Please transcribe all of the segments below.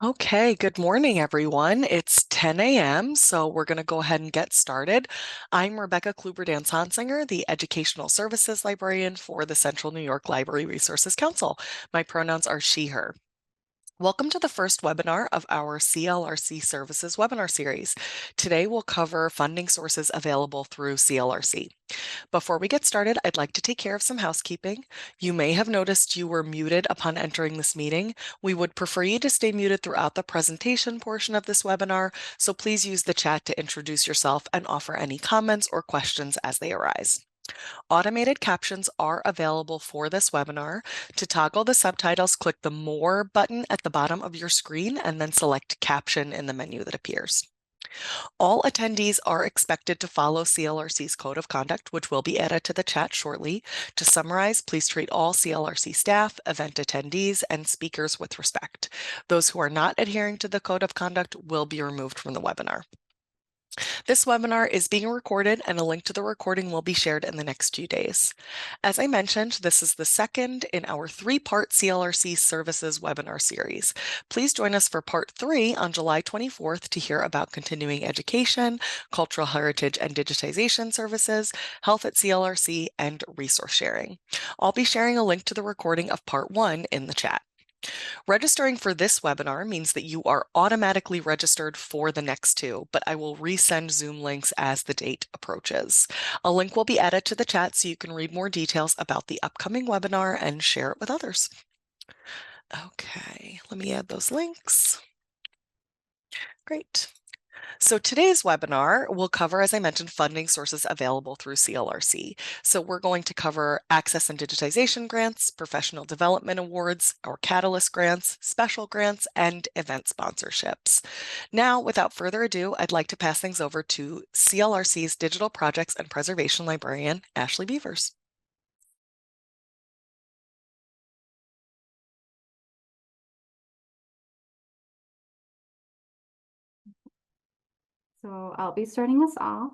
Okay, good morning, everyone. It's 10 a.m., so we're going to go ahead and get started. I'm Rebecca Kluber-Dan-Sonsinger, the Educational Services Librarian for the Central New York Library Resources Council. My pronouns are she, her. Welcome to the first webinar of our CLRC Services webinar series. Today we'll cover funding sources available through CLRC. Before we get started, I'd like to take care of some housekeeping. You may have noticed you were muted upon entering this meeting. We would prefer you to stay muted throughout the presentation portion of this webinar, so please use the chat to introduce yourself and offer any comments or questions as they arise. Automated captions are available for this webinar. To toggle the subtitles, click the More button at the bottom of your screen and then select Caption in the menu that appears. All attendees are expected to follow CLRC's Code of Conduct, which will be added to the chat shortly. To summarize, please treat all CLRC staff, event attendees, and speakers with respect. Those who are not adhering to the Code of Conduct will be removed from the webinar. This webinar is being recorded and a link to the recording will be shared in the next few days. As I mentioned, this is the second in our three-part CLRC Services webinar series. Please join us for part 3 on July 24th to hear about continuing education, cultural heritage and digitization services, health at CLRC, and resource sharing. I'll be sharing a link to the recording of part 1 in the chat. Registering for this webinar means that you are automatically registered for the next two, but I will resend Zoom links as the date approaches. A link will be added to the chat so you can read more details about the upcoming webinar and share it with others. Okay, let me add those links. Great. So today's webinar will cover, as I mentioned, funding sources available through CLRC. So we're going to cover access and digitization grants, professional development awards, or catalyst grants, special grants, and event sponsorships. Now, without further ado, I'd like to pass things over to CLRC's Digital Projects and Preservation Librarian, Ashley Beavers. So I'll be starting us off.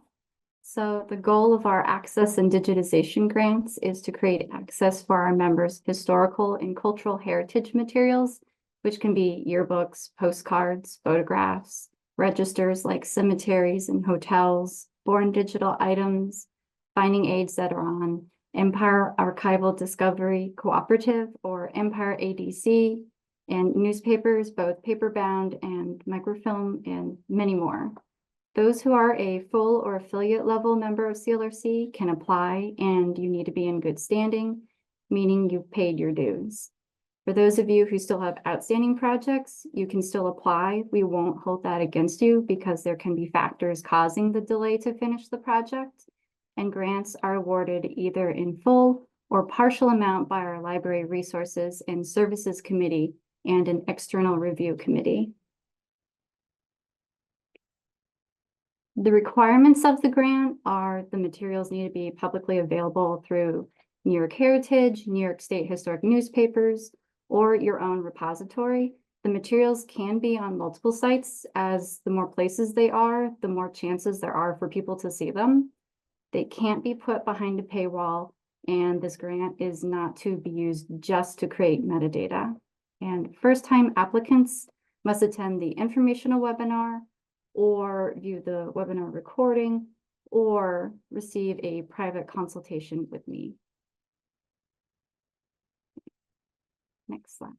So the goal of our access and digitization grants is to create access for our members' historical and cultural heritage materials, which can be yearbooks, postcards, photographs, registers like cemeteries and hotels, born digital items, finding aids that are on Empire Archival Discovery Cooperative or Empire ADC, and newspapers, both paper-bound and microfilm, and many more. Those who are a full or affiliate level member of CLRC can apply, and you need to be in good standing, meaning you've paid your dues. For those of you who still have outstanding projects, you can still apply. We won't hold that against you because there can be factors causing the delay to finish the project, and grants are awarded either in full or partial amount by our Library Resources and Services Committee and an external review committee. The requirements of the grant are the materials need to be publicly available through New York Heritage, New York State Historic Newspapers, or your own repository. The materials can be on multiple sites, as the more places they are, the more chances there are for people to see them. They can't be put behind a paywall, and this grant is not to be used just to create metadata. And first-time applicants must attend the informational webinar, or view the webinar recording, or receive a private consultation with me. Next slide.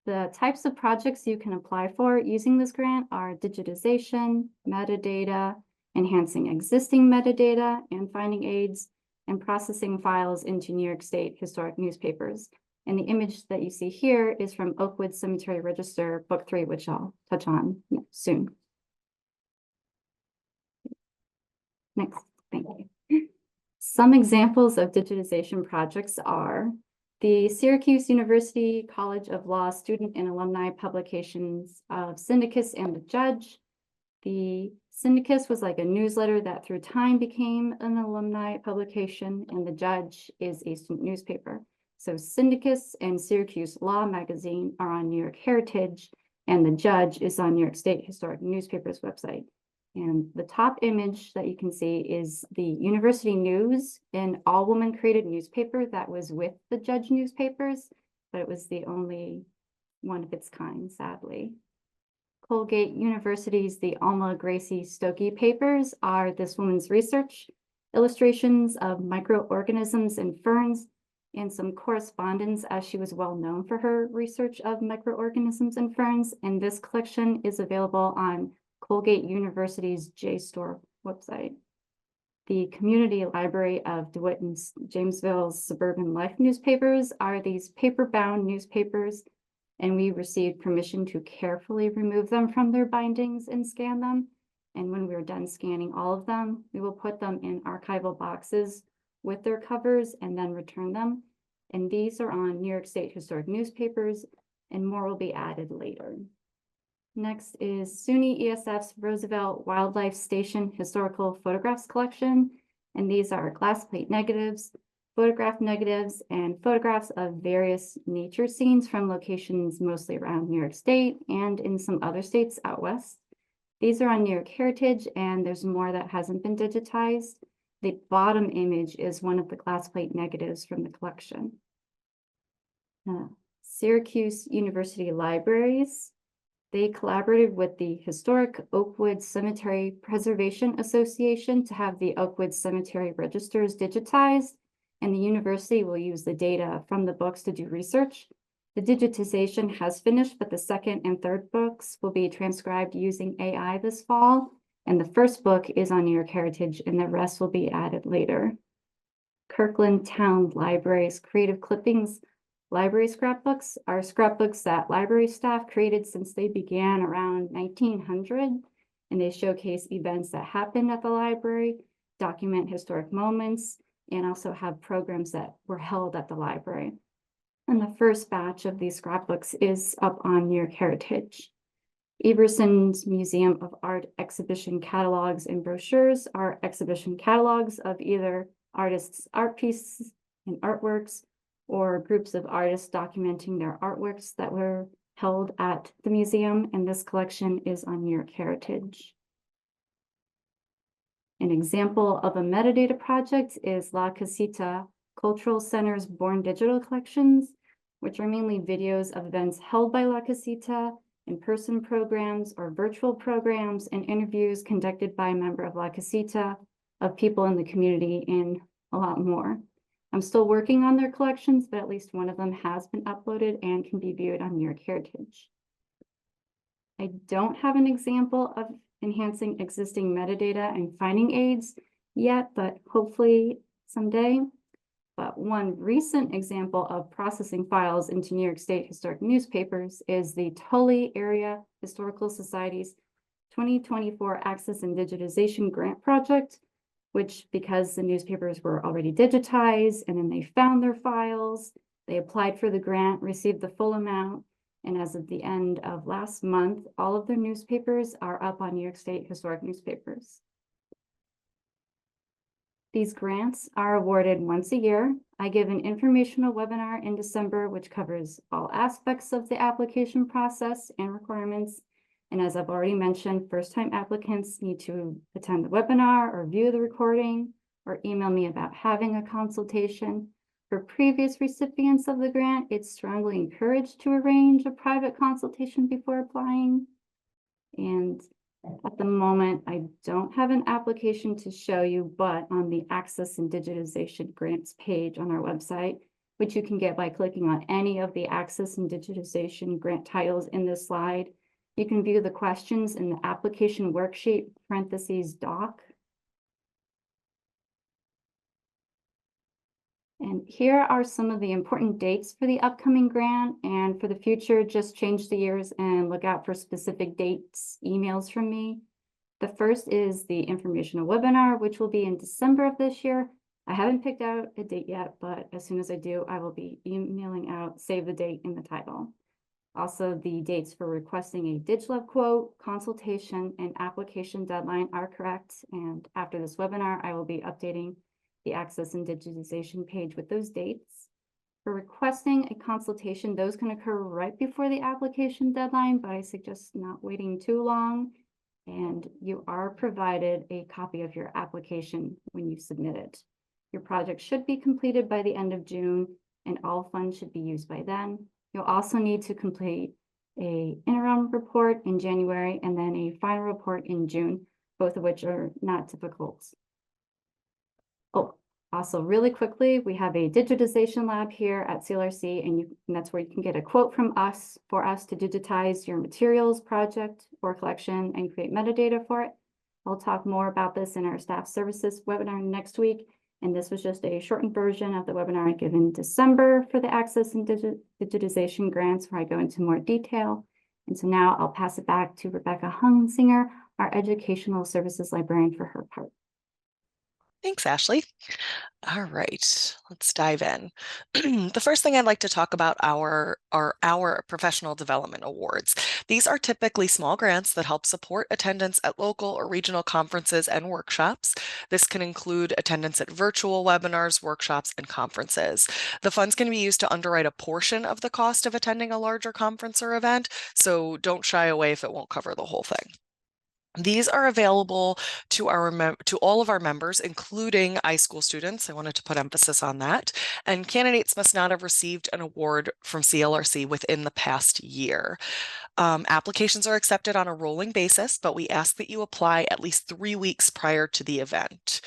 The types of projects you can apply for using this grant are digitization, metadata, enhancing existing metadata, and finding aids, and processing files into New York State historic newspapers. And the image that you see here is from Oakwood Cemetery Register, Book 3, which I'll touch on soon. Next, thank you. Some examples of digitization projects are the Syracuse University College of Law student and alumni publications of Syndicus and the Judge. The Syndicus was like a newsletter that through time became an alumni publication, and the Judge is a student newspaper. So Syndicus and Syracuse Law Magazine are on New York Heritage, and the Judge is on New York State Historic Newspapers website. And the top image that you can see is the University News, an all-woman created newspaper that was with the Judge newspapers, but it was the only one of its kind, sadly. Colgate University's The Alma Gracie Stokey papers are this woman's research, illustrations of microorganisms in ferns, and some correspondence, as she was well known for her research of microorganisms in ferns. And this collection is available on Colgate University's JSTOR website. The Community Library of DeWitt and Jamesville's Suburban Life newspapers are these paper-bound newspapers, and we received permission to carefully remove them from their bindings and scan them. And when we're done scanning all of them, we will put them in archival boxes with their covers and then return them. And these are on New York State Historic Newspapers, and more will be added later. Next is SUNY ESF's Roosevelt Wildlife Station Historical Photographs Collection. And these are glass plate negatives, photograph negatives, and photographs of various nature scenes from locations mostly around New York State and in some other states out west. These are on New York Heritage, and there's more that hasn't been digitized. The bottom image is one of the glass plate negatives from the collection. Syracuse University Libraries. They collaborated with the Historic Oakwood Cemetery Preservation Association to have the Oakwood Cemetery registers digitized, and the university will use the data from the books to do research. The digitization has finished, but the second and third books will be transcribed using AI this fall, and the first book is on New York Heritage, and the rest will be added later. Kirkland Town Library's Creative Clippings library scrapbooks are scrapbooks that library staff created since they began around 1900, and they showcase events that happened at the library, document historic moments, and also have programs that were held at the library. And the first batch of these scrapbooks is up on New York Heritage. Everson's Museum of Art exhibition catalogs and brochures are exhibition catalogs of either artists' art pieces and artworks, or groups of artists documenting their artworks that were held at the museum, and this collection is on New York Heritage. An example of a metadata project is La Casita Cultural Center's Born Digital Collections, which are mainly videos of events held by La Casita, in-person programs or virtual programs, and interviews conducted by a member of La Casita, of people in the community, and a lot more. I'm still working on their collections, but at least one of them has been uploaded and can be viewed on New York Heritage. I don't have an example of enhancing existing metadata and finding aids yet, but hopefully someday. But one recent example of processing files into New York State Historic Newspapers is the Tully Area Historical Society's 2024 Access and Digitization Grant Project, which, because the newspapers were already digitized and then they found their files, they applied for the grant, received the full amount, and as of the end of last month, all of their newspapers are up on New York State Historic Newspapers. These grants are awarded once a year. I give an informational webinar in December, which covers all aspects of the application process and requirements. And as I've already mentioned, first-time applicants need to attend the webinar or view the recording or email me about having a consultation. For previous recipients of the grant, it's strongly encouraged to arrange a private consultation before applying. And at the moment, I don't have an application to show you, but on the Access and Digitization Grants page on our website, which you can get by clicking on any of the Access and Digitization grant titles in this slide, you can view the questions in the application worksheet (doc). And here are some of the important dates for the upcoming grant, and for the future, just change the years and look out for specific dates, emails from me. The first is the informational webinar, which will be in December of this year. I haven't picked out a date yet, but as soon as I do, I will be emailing out, save the date in the title. Also, the dates for requesting a DigLab quote, consultation, and application deadline are correct. And after this webinar, I will be updating the Access and Digitization page with those dates. For requesting a consultation, those can occur right before the application deadline, but I suggest not waiting too long. And you are provided a copy of your application when you submit it. Your project should be completed by the end of June, and all funds should be used by then. You'll also need to complete a interim report in January and then a final report in June, both of which are not difficult. Oh, also really quickly, we have a digitization lab here at CLRC, and that's where you can get a quote from us for us to digitize your materials, project, or collection and create metadata for it. I'll talk more about this in our staff services webinar next week. And this was just a shortened version of the webinar I gave in December for the Access and Digitization grants, where I go into more detail. And so now I'll pass it back to Rebecca Hunsinger, our Educational Services Librarian, for her part. Thanks, Ashley. All right, let's dive in. The first thing I'd like to talk about are our professional development awards. These are typically small grants that help support attendance at local or regional conferences and workshops. This can include attendance at virtual webinars, workshops, and conferences. The funds can be used to underwrite a portion of the cost of attending a larger conference or event, so don't shy away if it won't cover the whole thing. These are available to all of our members, including iSchool students. I wanted to put emphasis on that. And candidates must not have received an award from CLRC within the past year. Applications are accepted on a rolling basis, but we ask that you apply at least 3 weeks prior to the event.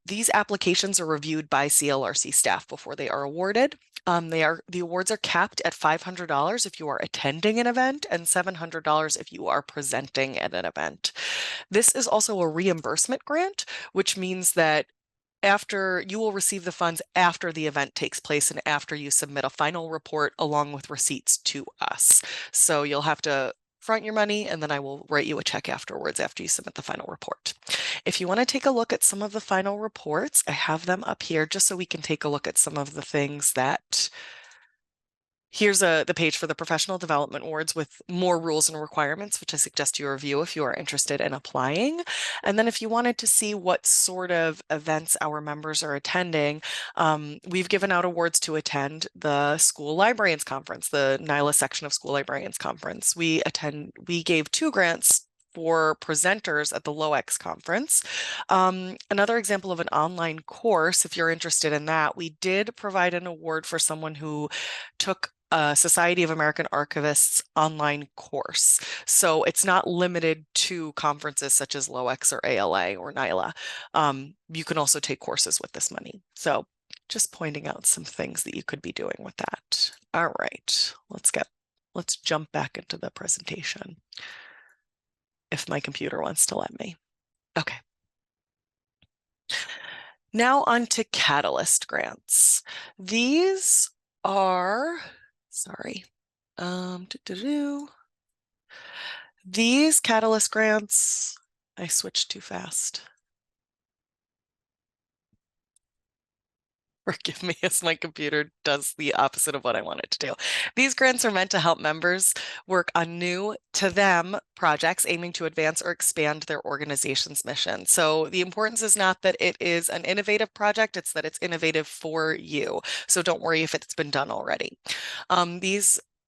These applications are reviewed by CLRC staff before they are awarded. The awards are capped at $500 if you are attending an event and $700 if you are presenting at an event. This is also a reimbursement grant, which means that you will receive the funds after the event takes place and after you submit a final report along with receipts to us. So you'll have to front your money and then I will write you a check afterwards after you submit the final report. If you want to take a look at some of the final reports, I have them up here just so we can take a look at some of the things that Here's the page for the Professional Development Awards with more rules and requirements, which I suggest you review if you are interested in applying. And then if you wanted to see what sort of events our members are attending, we've given out awards to attend the School Librarians Conference, the NYLA section of School Librarians Conference. We gave 2 grants for presenters at the LOEX conference. Another example of an online course, if you're interested in that, we did provide an award for someone who took a Society of American Archivists online course. So it's not limited to conferences such as LOEX or ALA or NYLA. You can also take courses with this money. So just pointing out some things that you could be doing with that. All right, let's jump back into the presentation if my computer wants to let me. Okay. Now on to Catalyst grants. These are, sorry, these Catalyst grants, I switched too fast. Forgive me as my computer does the opposite of what I want it to do. These grants are meant to help members work on new to them projects aiming to advance or expand their organization's mission. So the importance is not that it is an innovative project, it's that it's innovative for you. So don't worry if it's been done already.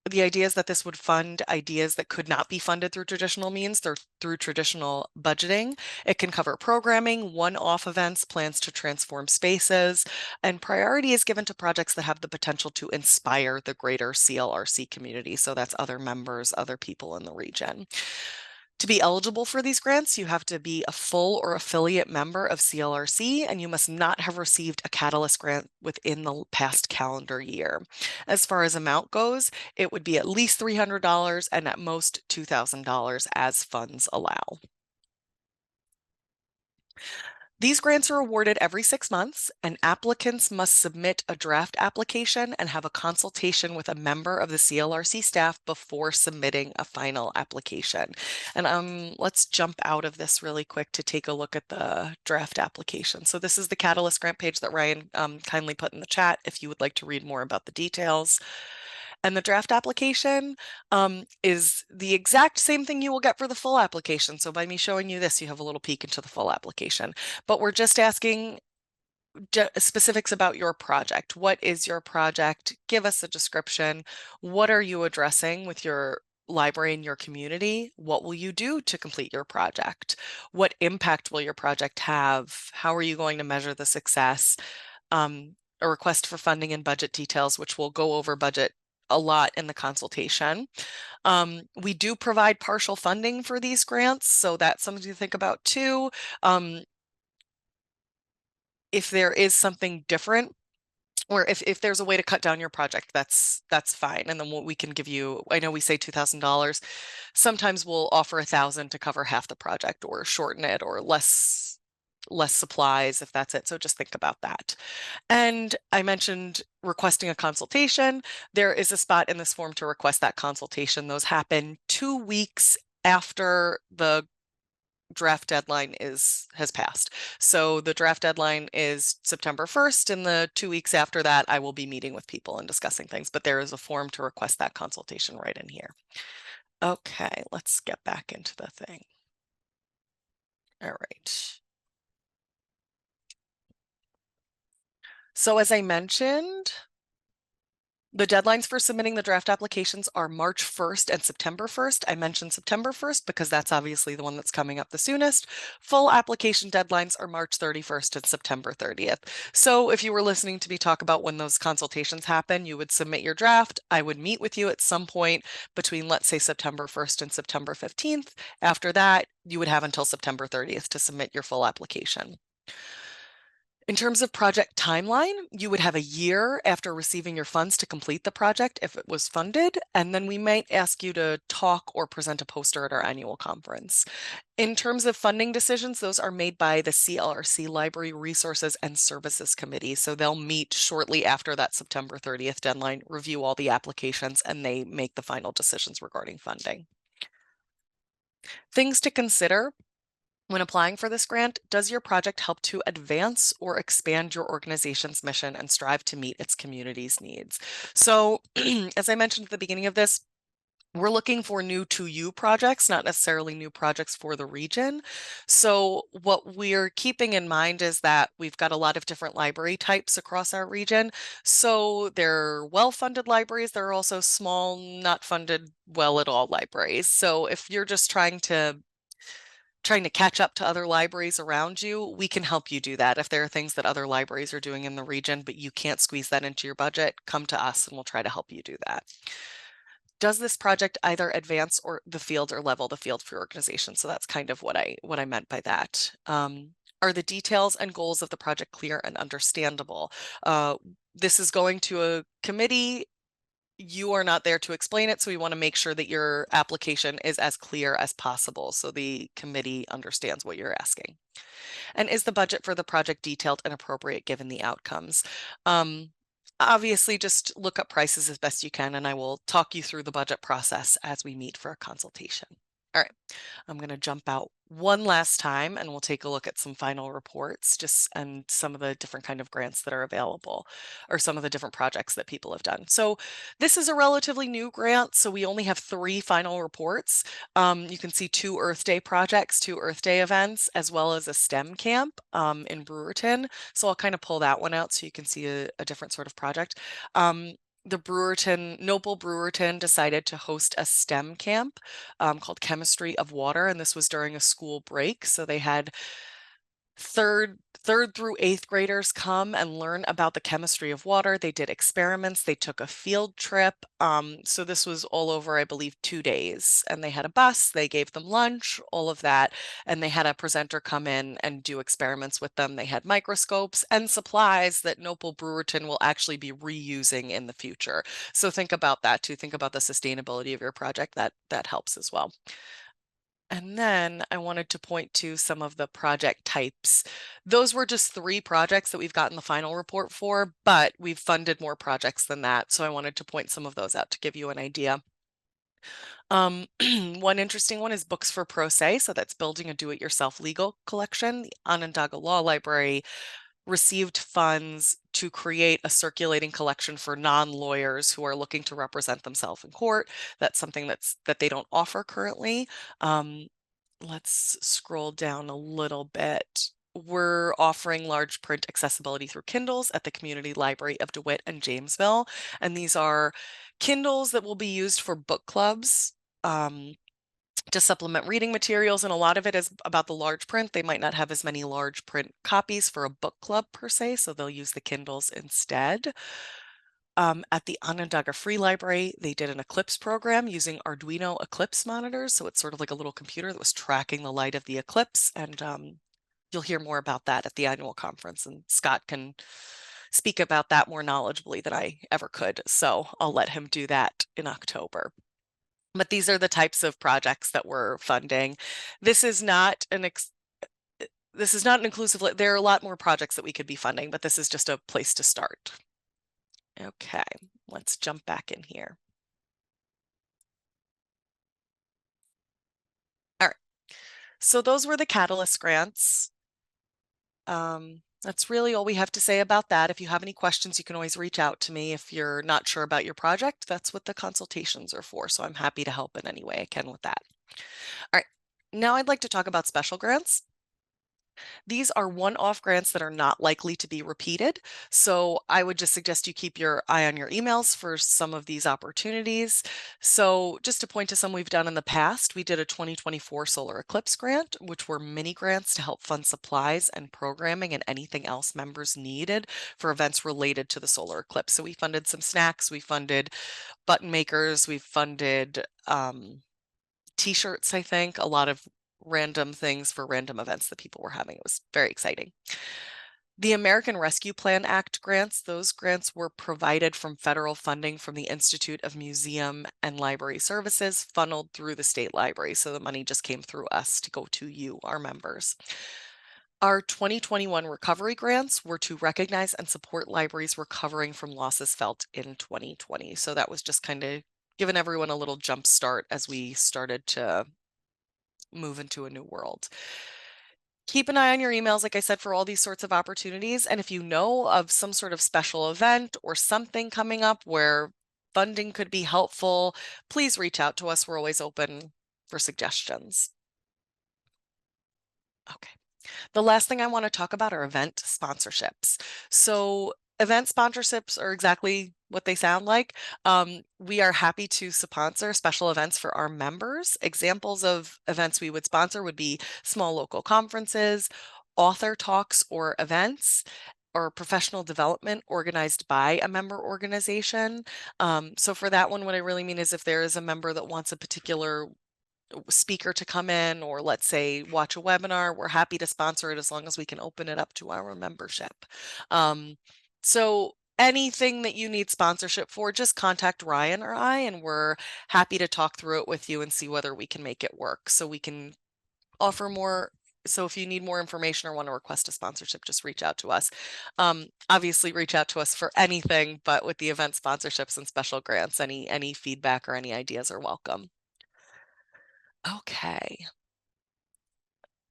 The idea is that this would fund ideas that could not be funded through traditional means, through traditional budgeting. It can cover programming, one-off events, plans to transform spaces, and priority is given to projects that have the potential to inspire the greater CLRC community. So that's other members, other people in the region. To be eligible for these grants, you have to be a full or affiliate member of CLRC, and you must not have received a Catalyst grant within the past calendar year. As far as amount goes, it would be at least $300 and at most $2,000 as funds allow. These grants are awarded every 6 months, and applicants must submit a draft application and have a consultation with a member of the CLRC staff before submitting a final application. And let's jump out of this really quick to take a look at the draft application. So this is the Catalyst grant page that Ryan kindly put in the chat if you would like to read more about the details. And the draft application is the exact same thing you will get for the full application. So by me showing you this, you have a little peek into the full application. But we're just asking specifics about your project. What is your project? Give us a description. What are you addressing with your library in your community? What will you do to complete your project? What impact will your project have? How are you going to measure the success? A request for funding and budget details, which will go over budget a lot in the consultation. We do provide partial funding for these grants, so that's something to think about too. If there is something different, or if there's a way to cut down your project, that's fine. And then what we can give you, I know we say $2,000. Sometimes we'll offer 1,000 to cover half the project, or shorten it, or less supplies if that's it. So just think about that. And I mentioned requesting a consultation. There is a spot in this form to request that consultation. Those happen 2 weeks after the draft deadline has passed. So the draft deadline is September 1st, and the 2 weeks after that, I will be meeting with people and discussing things, but there is a form to request that consultation right in here. Okay, let's get back into the thing. All right. So as I mentioned, the deadlines for submitting the draft applications are March 1st and September 1st. I mentioned September 1st because that's obviously the one that's coming up the soonest. Full application deadlines are March 31st and September 30th. So if you were listening to me talk about when those consultations happen, you would submit your draft. I would meet with you at some point between, let's say, September 1st and September 15th. After that, you would have until September 30th to submit your full application. In terms of project timeline, you would have a year after receiving your funds to complete the project if it was funded, and then we might ask you to talk or present a poster at our annual conference. In terms of funding decisions, those are made by the CLRC Library Resources and Services Committee. So they'll meet shortly after that September 30th deadline, review all the applications, and they make the final decisions regarding funding. Things to consider when applying for this grant: does your project help to advance or expand your organization's mission and strive to meet its community's needs? So, as I mentioned at the beginning of this, we're looking for new to you projects, not necessarily new projects for the region. So what we're keeping in mind is that we've got a lot of different library types across our region. So there are well-funded libraries. There are also small, not funded well at all libraries. So if you're just trying to catch up to other libraries around you, we can help you do that. If there are things that other libraries are doing in the region, but you can't squeeze that into your budget, come to us and we'll try to help you do that. Does this project either advance or the field or level the field for your organization? So that's kind of what I meant by that. Are the details and goals of the project clear and understandable? This is going to a committee. You are not there to explain it, so we want to make sure that your application is as clear as possible so the committee understands what you're asking. And is the budget for the project detailed and appropriate given the outcomes? Obviously, just look up prices as best you can, and I will talk you through the budget process as we meet for a consultation. All right, I'm going to jump out one last time and we'll take a look at some final reports and some of the different kind of grants that are available, or some of the different projects that people have done. So this is a relatively new grant, so we only have 3 final reports. You can see 2 Earth Day projects, 2 Earth Day events, as well as a STEM camp in Brewerton. So I'll kind of pull that one out so you can see a different sort of project. The Noble Brewerton decided to host a STEM camp called Chemistry of Water, and this was during a school break. So they had third through 8th graders come and learn about the chemistry of water. They did experiments. They took a field trip. So this was all over, I believe, 2 days. And they had a bus. They gave them lunch, all of that. And they had a presenter come in and do experiments with them. They had microscopes and supplies that Noble Brewerton will actually be reusing in the future. So think about that too. Think about the sustainability of your project. That helps as well. And then I wanted to point to some of the project types. Those were just 3 projects that we've gotten the final report for, but we've funded more projects than that. So I wanted to point some of those out to give you an idea. One interesting one is Books for Pro Se. So that's building a do-it-yourself legal collection. The Onondaga Law Library received funds to create a circulating collection for non-lawyers who are looking to represent themselves in court. That's something that they don't offer currently. Let's scroll down a little bit. We're offering large print accessibility through Kindles at the Community Library of DeWitt and Jamesville. And these are Kindles that will be used for book clubs. To supplement reading materials, and a lot of it is about the large print. They might not have as many large print copies for a book club per se, so they'll use the Kindles instead. At the Onondaga Free Library, they did an eclipse program using Arduino eclipse monitors. So it's sort of like a little computer that was tracking the light of the eclipse. And you'll hear more about that at the annual conference. And Scott can speak about that more knowledgeably than I ever could. So I'll let him do that in October. But these are the types of projects that we're funding. This is not an inclusive, there are a lot more projects that we could be funding, but this is just a place to start. Okay, let's jump back in here. All right, so those were the Catalyst grants. That's really all we have to say about that. If you have any questions, you can always reach out to me. If you're not sure about your project, that's what the consultations are for. So I'm happy to help in any way I can with that. All right, now I'd like to talk about special grants. These are one-off grants that are not likely to be repeated. So I would just suggest you keep your eye on your emails for some of these opportunities. So just to point to some we've done in the past, we did a 2024 solar eclipse grant, which were mini grants to help fund supplies and programming and anything else members needed for events related to the solar eclipse. So we funded some snacks, we funded button makers, we funded t-shirts, I think, a lot of random things for random events that people were having. It was very exciting. The American Rescue Plan Act grants, those grants were provided from federal funding from the Institute of Museum and Library Services, funneled through the state library. So the money just came through us to go to you, our members. Our 2021 recovery grants were to recognize and support libraries recovering from losses felt in 2020. So that was just kind of giving everyone a little jump start as we started to move into a new world. Keep an eye on your emails, like I said, for all these sorts of opportunities. And if you know of some sort of special event or something coming up where funding could be helpful, please reach out to us. We're always open for suggestions. Okay. The last thing I want to talk about are event sponsorships. So event sponsorships are exactly what they sound like. We are happy to sponsor special events for our members. Examples of events we would sponsor would be small local conferences, author talks or events, or professional development organized by a member organization. So for that one, what I really mean is if there is a member that wants a particular speaker to come in, or let's say watch a webinar, we're happy to sponsor it as long as we can open it up to our membership. So anything that you need sponsorship for, just contact Ryan or I, and we're happy to talk through it with you and see whether we can make it work. So we can offer more. So if you need more information or want to request a sponsorship, just reach out to us. Obviously reach out to us for anything, but with the event sponsorships and special grants, any feedback or any ideas are welcome. Okay.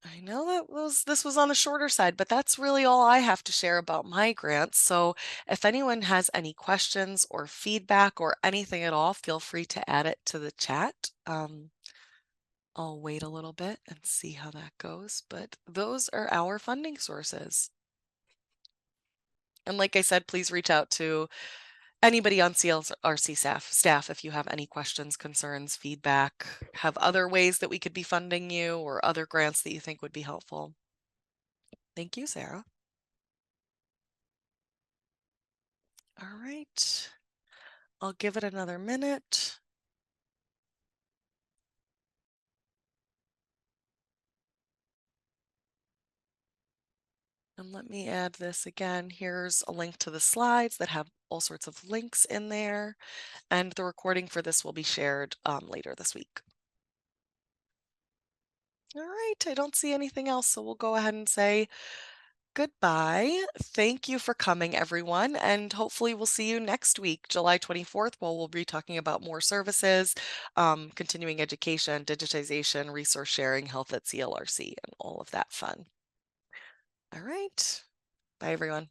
I know this was on the shorter side, but that's really all I have to share about my grants. So if anyone has any questions or feedback or anything at all, feel free to add it to the chat. I'll wait a little bit and see how that goes, but those are our funding sources. And like I said, please reach out to anybody on CLRC staff if you have any questions, concerns, feedback, have other ways that we could be funding you or other grants that you think would be helpful. Thank you, Sarah. All right, I'll give it another minute. And let me add this again. Here's a link to the slides that have all sorts of links in there. And the recording for this will be shared later this week. All right, I don't see anything else, so we'll go ahead and say goodbye. Thank you for coming, everyone, and hopefully we'll see you next week, July 24th, where we'll be talking about more services, continuing education, digitization, resource sharing, health at CLRC, and all of that fun. All right. Bye, everyone.